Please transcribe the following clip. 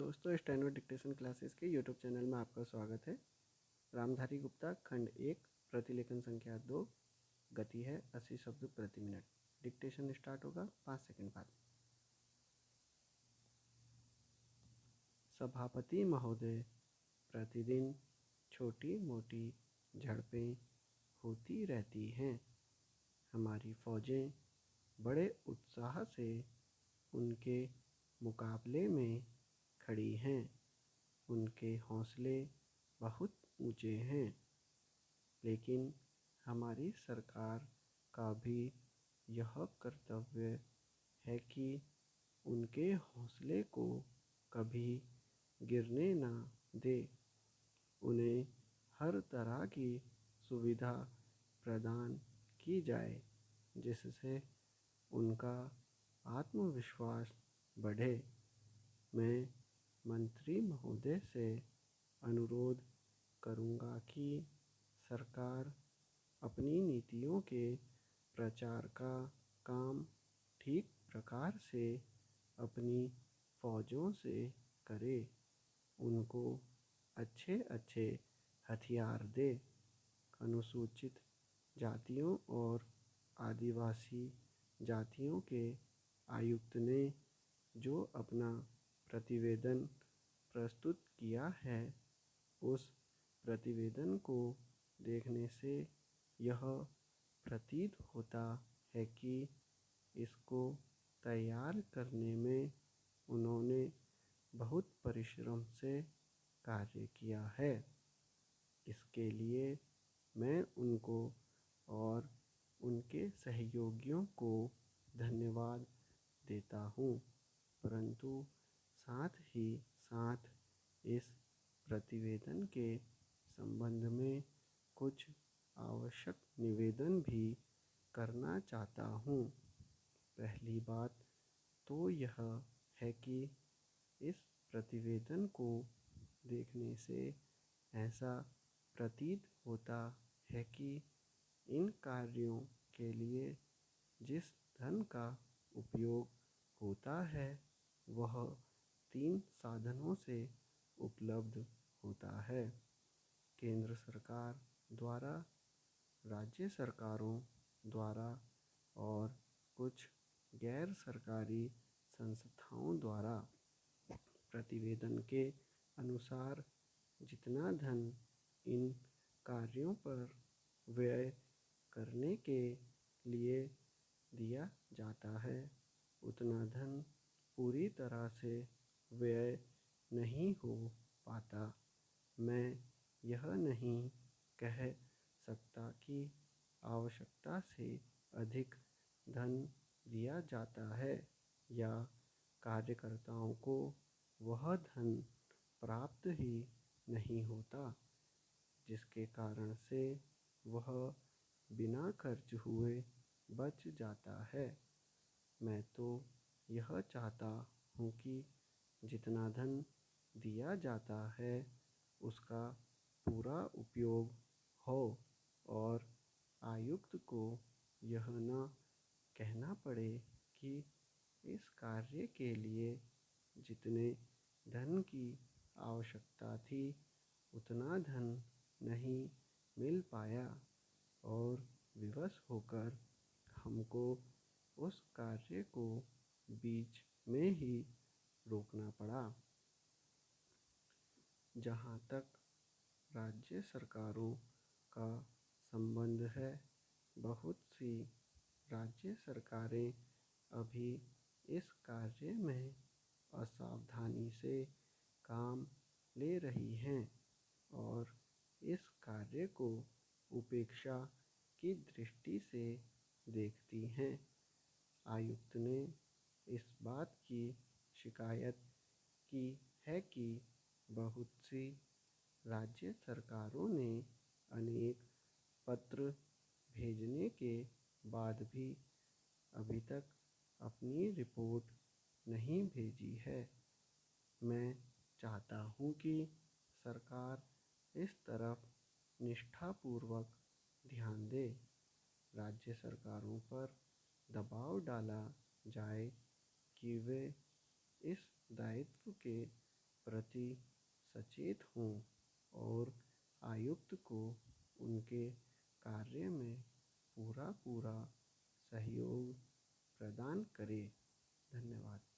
दोस्तों, steno dictation classes के YouTube channel में आपका स्वागत है। रामधारी गुप्ता खंड 1 प्रतिलेखन संख्या 2 गति है 80 शब्द प्रति मिनट। डिक्टेशन स्टार्ट होगा 5 सेकंड बाद। सभापति महोदय, प्रतिदिन छोटी मोटी झड़पें होती रहती हैं। हमारी फौजें बड़े उत्साह से उनके मुकाबले में खड़ी हैं। उनके हौसले बहुत ऊंचे हैं, लेकिन हमारी सरकार का भी यह कर्तव्य है कि उनके हौसले को कभी गिरने न दे। उन्हें हर तरह की सुविधा प्रदान की जाए जिससे उनका आत्मविश्वास बढ़े। मैं मंत्री महोदय से अनुरोध करूंगा कि सरकार अपनी नीतियों के प्रचार का काम ठीक प्रकार से अपनी फौजों से करे। उनको अच्छे अच्छे हथियार दे। अनुसूचित जातियों और आदिवासी जातियों के आयुक्त ने जो अपना प्रतिवेदन प्रस्तुत किया है, उस प्रतिवेदन को देखने से यह प्रतीत होता है कि इसको तैयार करने में उन्होंने बहुत परिश्रम से कार्य किया है। इसके लिए मैं उनको और उनके सहयोगियों को धन्यवाद देता हूँ, परंतु साथ ही साथ इस प्रतिवेदन के संबंध में कुछ आवश्यक निवेदन भी करना चाहता हूँ। पहली बात तो यह है कि इस प्रतिवेदन को देखने से ऐसा प्रतीत होता है कि इन कार्यों के लिए जिस धन का उपयोग होता है वह 3 साधनों से उपलब्ध होता है। केंद्र सरकार द्वारा, राज्य सरकारों द्वारा और कुछ गैर सरकारी संस्थाओं द्वारा। प्रतिवेदन के अनुसार जितना धन इन कार्यों पर व्यय करने के लिए दिया जाता है, उतना धन पूरी तरह से व्यय नहीं हो पाता। मैं यह नहीं कह सकता कि आवश्यकता से अधिक धन दिया जाता है या कार्यकर्ताओं को वह धन प्राप्त ही नहीं होता, जिसके कारण से वह बिना खर्च हुए बच जाता है। मैं तो यह चाहता हूँ कि जितना धन दिया जाता है उसका पूरा उपयोग हो और आयुक्त को यह न कहना पड़े कि इस कार्य के लिए जितने धन की आवश्यकता थी उतना धन नहीं मिल पाया और विवश होकर हमको उस कार्य को बीच में ही रोकना पड़ा। जहाँ तक राज्य सरकारों का संबंध है, बहुत सी राज्य सरकारें अभी इस कार्य में असावधानी से काम ले रही हैं और इस कार्य को उपेक्षा की दृष्टि से देखती हैं। आयुक्त ने इस बात की शिकायत की है कि बहुत सी राज्य सरकारों ने अनेक पत्र भेजने के बाद भी अभी तक अपनी रिपोर्ट नहीं भेजी है। मैं चाहता हूँ कि सरकार इस तरफ निष्ठापूर्वक ध्यान दे। राज्य सरकारों पर दबाव डाला जाए कि वे इस दायित्व के प्रति सचेत हों और आयुक्त को उनके कार्य में पूरा सहयोग प्रदान करें। धन्यवाद।